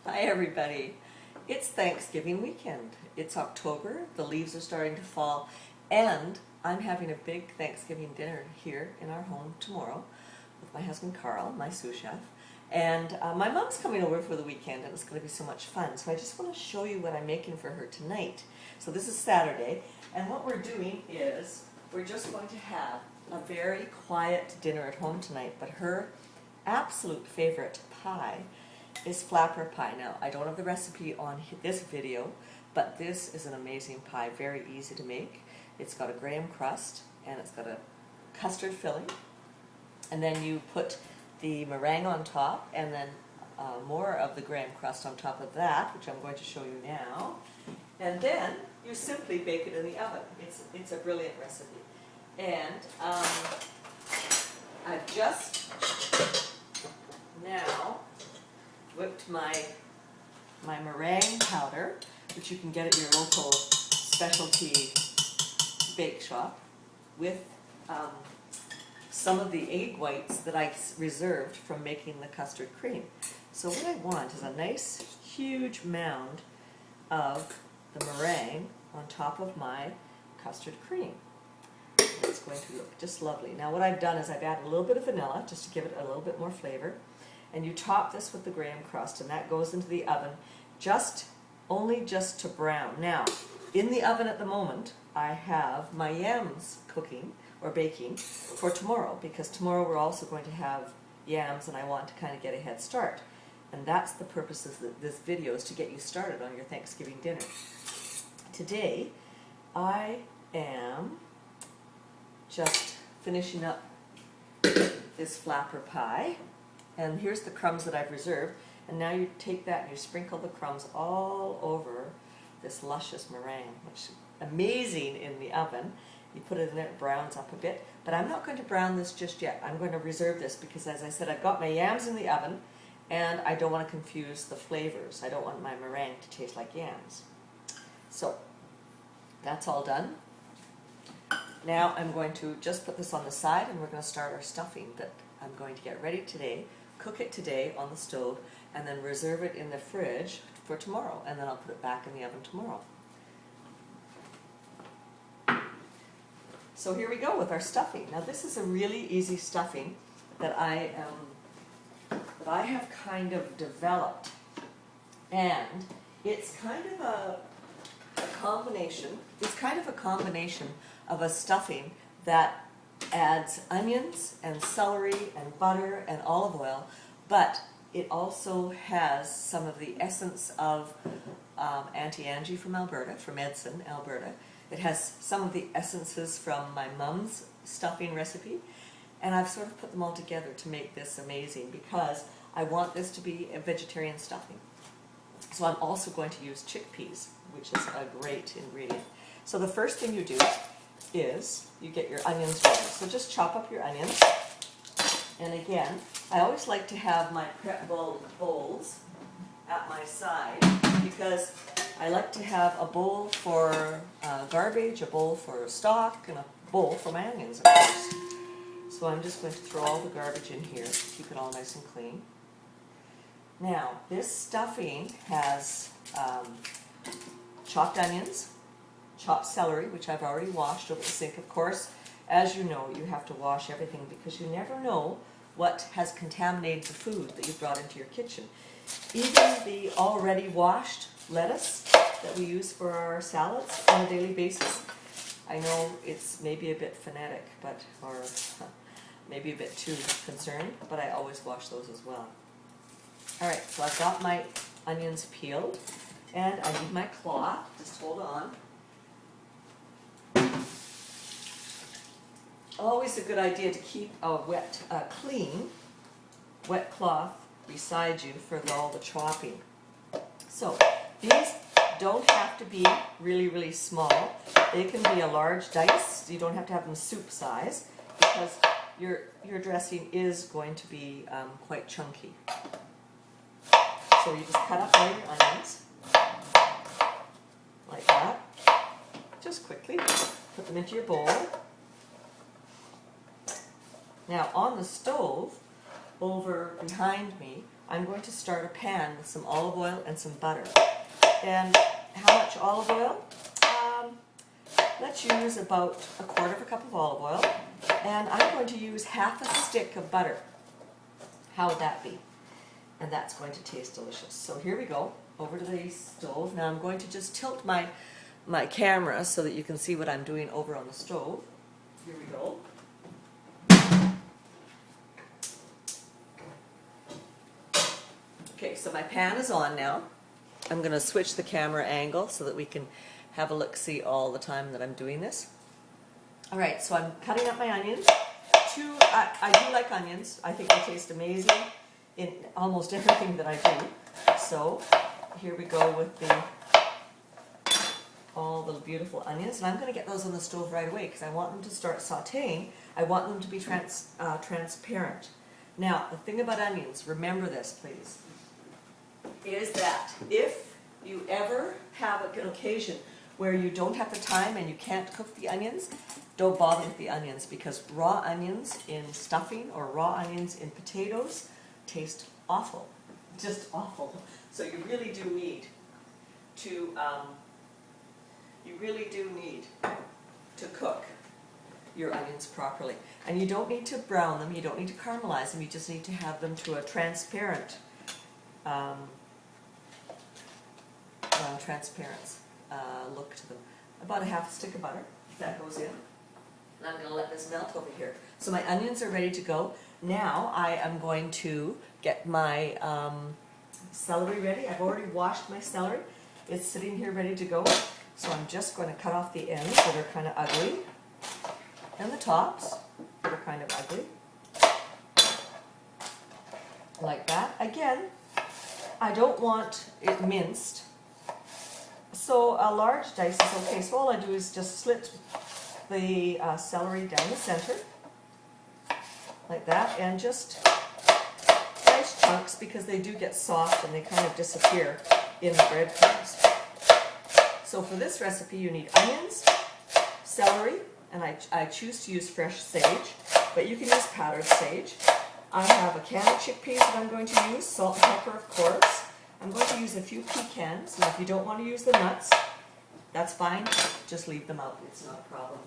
Hi everybody. It's Thanksgiving weekend. It's October, the leaves are starting to fall, and I'm having a big Thanksgiving dinner here in our home tomorrow with my husband Carl, my sous chef, and my mom's coming over for the weekend and it's going to be so much fun. So I just want to show you what I'm making for her tonight. So this is Saturday, and what we're doing is we're just going to have a very quiet dinner at home tonight, but her absolute favorite pie is flapper pie. Now, I don't have the recipe on this video, but this is an amazing pie, very easy to make. It's got a graham crust, and it's got a custard filling, and then you put the meringue on top, and then more of the graham crust on top of that, which I'm going to show you now, and then you simply bake it in the oven. It's a brilliant recipe. And I've just now whipped my meringue powder, which you can get at your local specialty bake shop, with some of the egg whites that I reserved from making the custard cream. So what I want is a nice huge mound of the meringue on top of my custard cream. It's going to look just lovely. Now what I've done is I've added a little bit of vanilla just to give it a little bit more flavor. And you top this with the graham crust, and that goes into the oven only just to brown. Now, in the oven at the moment, I have my yams cooking or baking for tomorrow, because tomorrow we're also going to have yams and I want to kind of get a head start. And that's the purpose of this video, is to get you started on your Thanksgiving dinner. Today, I am just finishing up this flapper pie. And here's the crumbs that I've reserved. And now you take that and you sprinkle the crumbs all over this luscious meringue, which is amazing in the oven. You put it in there, it browns up a bit. But I'm not going to brown this just yet. I'm going to reserve this because, as I said, I've got my yams in the oven and I don't want to confuse the flavors. I don't want my meringue to taste like yams. So that's all done. Now I'm going to just put this on the side, and we're going to start our stuffing that I'm going to get ready today, cook it today on the stove, and then reserve it in the fridge for tomorrow, and then I'll put it back in the oven tomorrow. So here we go with our stuffing. Now this is a really easy stuffing that I have kind of developed, and it's kind of a combination. It's kind of a combination of a stuffing that adds onions and celery and butter and olive oil, but it also has some of the essence of Auntie Angie from Alberta, from Edson, Alberta. It has some of the essences from my mom's stuffing recipe, and I've sort of put them all together to make this amazing, because I want this to be a vegetarian stuffing. So I'm also going to use chickpeas, which is a great ingredient. So the first thing you do is you get your onions ready. So just chop up your onions. And again, I always like to have my prep bowls at my side, because I like to have a bowl for garbage, a bowl for stock, and a bowl for my onions, of course. So I'm just going to throw all the garbage in here to keep it all nice and clean. Now, this stuffing has chopped onions, chopped celery, which I've already washed over the sink. Of course, as you know, you have to wash everything, because you never know what has contaminated the food that you've brought into your kitchen. Even the already washed lettuce that we use for our salads on a daily basis. I know it's maybe a bit fanatic, or maybe a bit too concerned, but I always wash those as well. Alright, so I've got my onions peeled, and I need my cloth. Just hold on. Always a good idea to keep a clean, wet cloth beside you for all the chopping. So these don't have to be really, really small. They can be a large dice. You don't have to have them soup size, because your dressing is going to be quite chunky. So you just cut up all your onions like that. Just quickly put them into your bowl. Now on the stove, over behind me, I'm going to start a pan with some olive oil and some butter. And how much olive oil? Let's use about 1/4 cup of olive oil, and I'm going to use half a stick of butter. How would that be? And that's going to taste delicious. So here we go, over to the stove. Now I'm going to just tilt my camera so that you can see what I'm doing over on the stove. Here we go. Okay, so my pan is on now. I'm going to switch the camera angle so that we can have a look-see all the time that I'm doing this. All right, so I'm cutting up my onions. I do like onions. I think they taste amazing in almost everything that I do. So here we go with all the beautiful onions, and I'm going to get those on the stove right away because I want them to start sauteing. I want them to be transparent. Now, the thing about onions, remember this please, is that if you ever have an occasion where you don't have the time and you can't cook the onions, don't bother with the onions, because raw onions in stuffing or raw onions in potatoes taste awful, just awful. So you really do need to cook your onions properly. And you don't need to brown them, you don't need to caramelize them, you just need to have them to a transparent look to them. About a half a stick of butter, that goes in. And I'm going to let this melt over here. So my onions are ready to go. Now I am going to get my celery ready. I've already washed my celery. It's sitting here ready to go. So I'm just going to cut off the ends that are kind of ugly and the tops that are kind of ugly. Like that. Again, I don't want it minced. So a large dice is okay. So all I do is just slit the celery down the center, like that, and just nice chunks because they do get soft and they kind of disappear in the breadcrumbs. So for this recipe you need onions, celery, and I choose to use fresh sage, but you can use powdered sage. I have a can of chickpeas that I'm going to use, salt and pepper of course. I'm going to use a few pecans. Now if you don't want to use the nuts, that's fine, just leave them out, it's not a problem.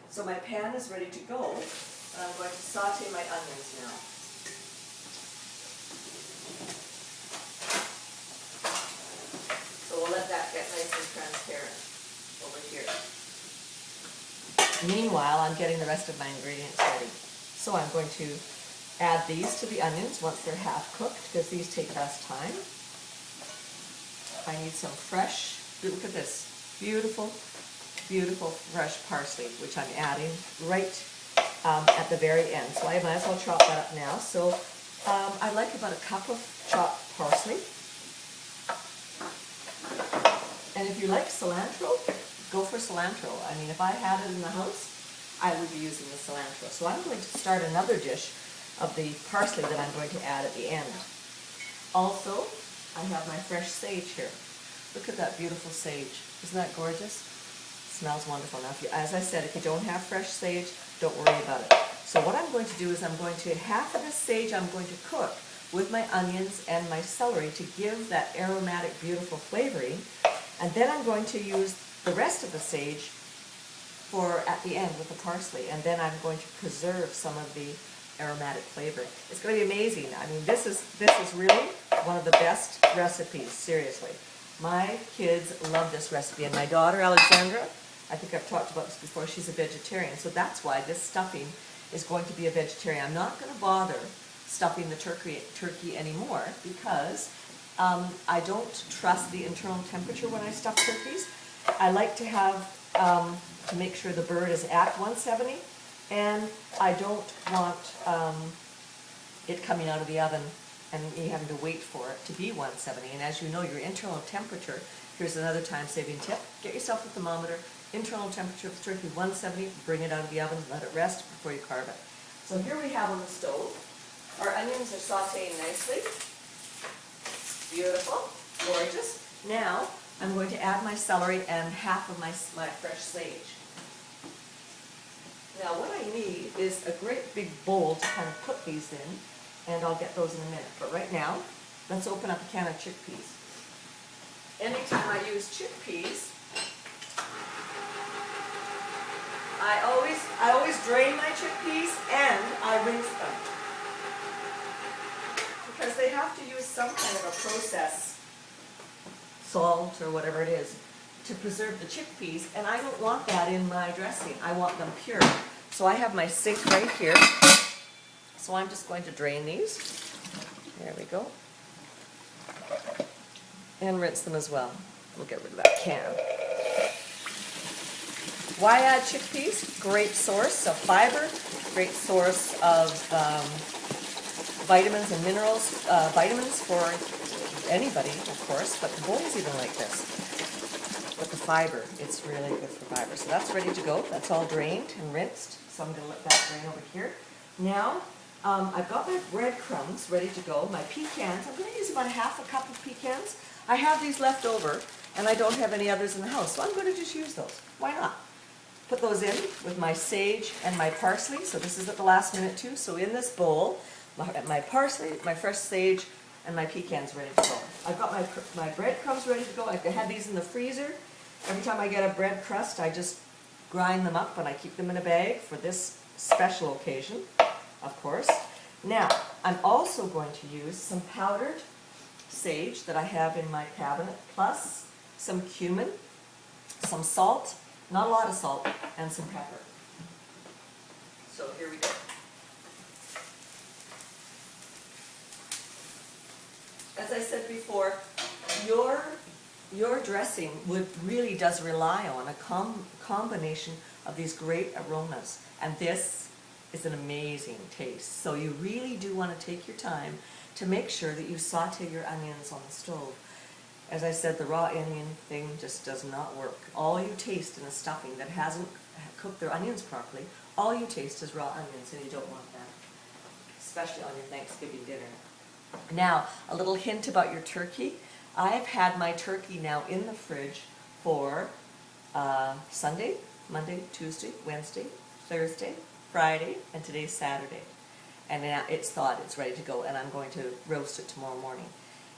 So my pan is ready to go, and I'm going to saute my onions now. So we'll let that get nice and transparent over here. Meanwhile, I'm getting the rest of my ingredients ready. So I'm going to add these to the onions once they're half cooked, because these take less time. I need some fresh, look at this, beautiful, beautiful fresh parsley, which I'm adding right at the very end. So I might as well chop that up now. So I like about 1 cup of chopped parsley. And if you like cilantro, go for cilantro. I mean, if I had it in the house, I would be using the cilantro. So I'm going to start another dish of the parsley that I'm going to add at the end. Also, I have my fresh sage here. Look at that beautiful sage. Isn't that gorgeous? It smells wonderful. Now, as I said, if you don't have fresh sage, don't worry about it. So what I'm going to do is I'm going to, half of this sage I'm going to cook with my onions and my celery to give that aromatic, beautiful flavoring. And then I'm going to use the rest of the sage for at the end with the parsley. And then I'm going to preserve some of the aromatic flavor. It's going to be amazing. I mean, this is really one of the best recipes, seriously. My kids love this recipe, and my daughter Alexandra, I think I've talked about this before, she's a vegetarian, so that's why this stuffing is going to be a vegetarian. I'm not going to bother stuffing the turkey anymore because I don't trust the internal temperature when I stuff turkeys. I like to have, to make sure the bird is at 170, and I don't want it coming out of the oven and you having to wait for it to be 170. And as you know, your internal temperature, here's another time-saving tip, get yourself a thermometer, internal temperature of the turkey 170, bring it out of the oven, let it rest before you carve it. So here we have on the stove, our onions are sauteing nicely, beautiful, gorgeous. Now I'm going to add my celery and half of my fresh sage. Now what I need is a great big bowl to kind of put these in, and I'll get those in a minute. But right now, let's open up a can of chickpeas. Anytime I use chickpeas, I always drain my chickpeas and I rinse them. Because they have to use some kind of a process, salt or whatever it is, to preserve the chickpeas, and I don't want that in my dressing. I want them pure. So I have my sink right here. So I'm just going to drain these. There we go. And rinse them as well. We'll get rid of that can. Why add chickpeas? Great source of fiber, great source of vitamins and minerals, vitamins for anybody, of course, but the boys even like this. But the fiber, it's really good for fiber. So that's ready to go. That's all drained and rinsed. So I'm going to let that drain over here. Now, I've got my breadcrumbs ready to go. My pecans, I'm going to use about half a cup of pecans. I have these left over, and I don't have any others in the house, so I'm going to just use those. Why not? Put those in with my sage and my parsley. So this is at the last minute too. So in this bowl, my parsley, my fresh sage, and my pecans ready to go. I've got my breadcrumbs ready to go. I had these in the freezer. Every time I get a bread crust, I just grind them up and I keep them in a bag for this special occasion, of course. Now, I'm also going to use some powdered sage that I have in my cabinet, plus some cumin, some salt, not a lot of salt, and some pepper. So here we go. As I said before, your dressing really does rely on a combination of these great aromas, and this is an amazing taste. So you really do want to take your time to make sure that you saute your onions on the stove. As I said, the raw onion thing just does not work. All you taste in a stuffing that hasn't cooked their onions properly, all you taste is raw onions, and you don't want that, especially on your Thanksgiving dinner. Now, a little hint about your turkey. I've had my turkey now in the fridge for Sunday, Monday, Tuesday, Wednesday, Thursday, Friday, and today's Saturday. And now it's thawed, it's ready to go, and I'm going to roast it tomorrow morning.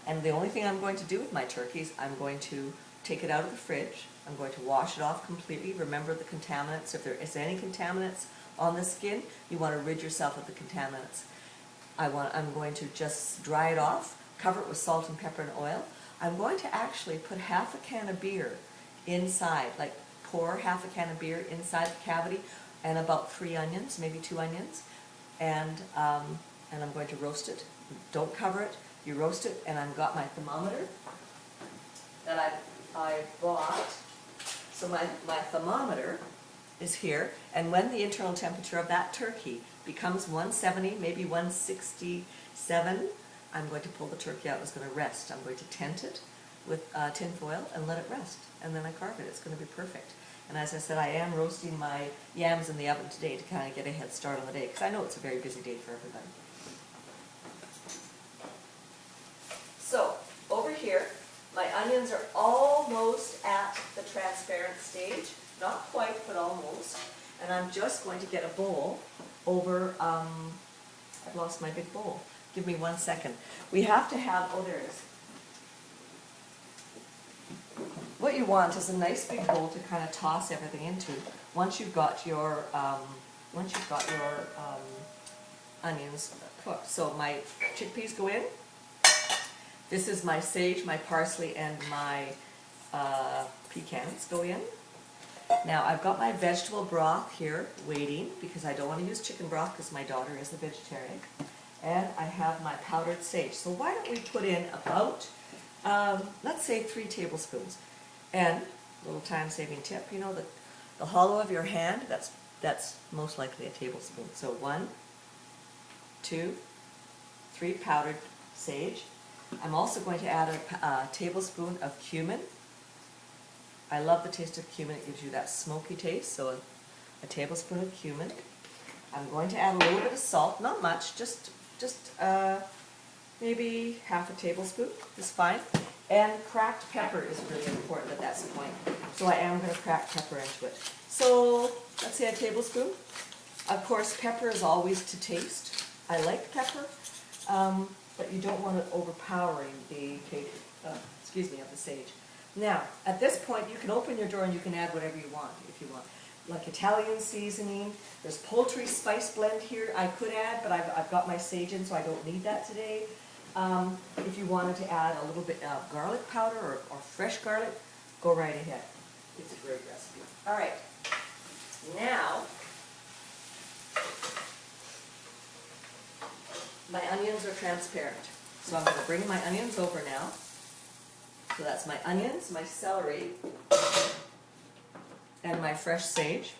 And the only thing I'm going to do with my turkeys, I'm going to take it out of the fridge. I'm going to wash it off completely. Remember the contaminants. If there is any contaminants on the skin, you want to rid yourself of the contaminants. I'm going to just dry it off, cover it with salt and pepper and oil. I'm going to actually put half a can of beer inside, like pour half a can of beer inside the cavity, and about 3 onions, maybe 2 onions, and I'm going to roast it. Don't cover it. You roast it, and I've got my thermometer that I bought. So my thermometer is here, and when the internal temperature of that turkey becomes 170, maybe 167, I'm going to pull the turkey out. It's going to rest. I'm going to tent it with tin foil and let it rest, and then I carve it. It's going to be perfect. And as I said, I am roasting my yams in the oven today to kind of get a head start on the day, because I know it's a very busy day for everybody. So, over here, my onions are almost at the transparent stage. Not quite, but almost. And I'm just going to get a bowl over, I've lost my big bowl. Give me 1 second. We have to have, oh there it is. What you want is a nice big bowl to kind of toss everything into once you've got your onions cooked. So my chickpeas go in. This is my sage, my parsley, and my pecans go in. Now I've got my vegetable broth here waiting because I don't want to use chicken broth because my daughter is a vegetarian. And I have my powdered sage. So why don't we put in about, let's say 3 tablespoons. And a little time-saving tip, you know, the hollow of your hand, that's most likely a tablespoon. So 1, 2, 3 powdered sage. I'm also going to add a tablespoon of cumin. I love the taste of cumin. It gives you that smoky taste, so a tablespoon of cumin. I'm going to add a little bit of salt, not much, just maybe half a tablespoon is fine. And cracked pepper is really important at that point. So I am going to crack pepper into it. So let's say a tablespoon. Of course, pepper is always to taste. I like pepper. but you don't want it overpowering the of the sage. Now, at this point, you can open your drawer and you can add whatever you want, if you want. Like Italian seasoning, there's poultry spice blend here I could add, but I've got my sage in, so I don't need that today. If you wanted to add a little bit of garlic powder or fresh garlic, go right ahead. It's a great recipe. All right, now, my onions are transparent. So I'm going to bring my onions over now. So that's my onions, my celery, and my fresh sage.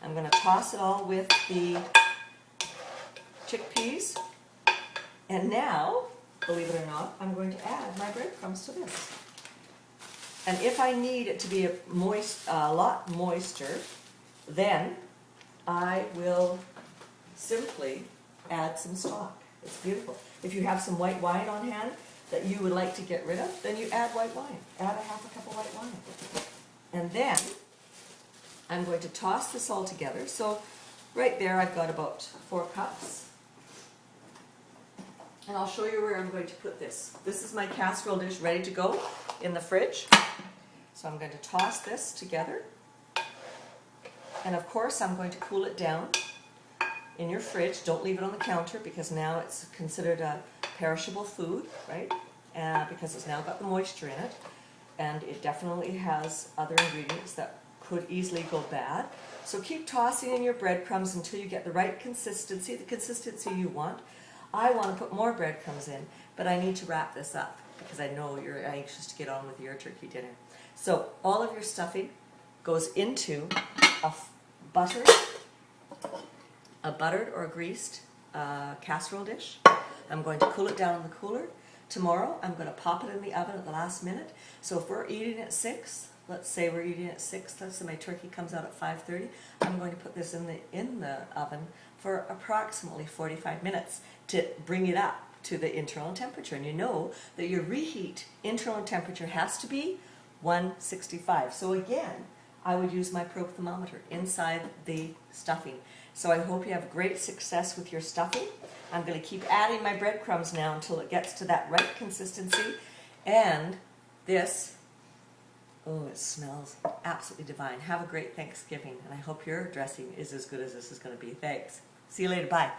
I'm going to toss it all with the chickpeas. And now, believe it or not, I'm going to add my breadcrumbs to this. And if I need it to be a lot moister, then I will simply add some stock. It's beautiful. If you have some white wine on hand that you would like to get rid of, then you add white wine. Add a half a cup of white wine. And then I'm going to toss this all together. So right there I've got about 4 cups. And I'll show you where I'm going to put this. This is my casserole dish ready to go in the fridge. So I'm going to toss this together. And of course I'm going to cool it down in your fridge. Don't leave it on the counter because now it's considered a perishable food, right? Because it's now got the moisture in it. And it definitely has other ingredients that could easily go bad. So keep tossing in your breadcrumbs until you get the right consistency, the consistency you want. I want to put more breadcrumbs in, but I need to wrap this up because I know you're anxious to get on with your turkey dinner. So all of your stuffing goes into a buttered or greased casserole dish. I'm going to cool it down in the cooler. Tomorrow I'm going to pop it in the oven at the last minute. So if we're eating at 6, let's say we're eating at 6, let's say my turkey comes out at 5:30, I'm going to put this in the oven for approximately 45 minutes to bring it up to the internal temperature. And you know that your reheat internal temperature has to be 165. So again, I would use my probe thermometer inside the stuffing. So I hope you have great success with your stuffing. I'm going to keep adding my breadcrumbs now until it gets to that right consistency. And this, oh, it smells absolutely divine. Have a great Thanksgiving, and I hope your dressing is as good as this is going to be. Thanks. See you later. Bye.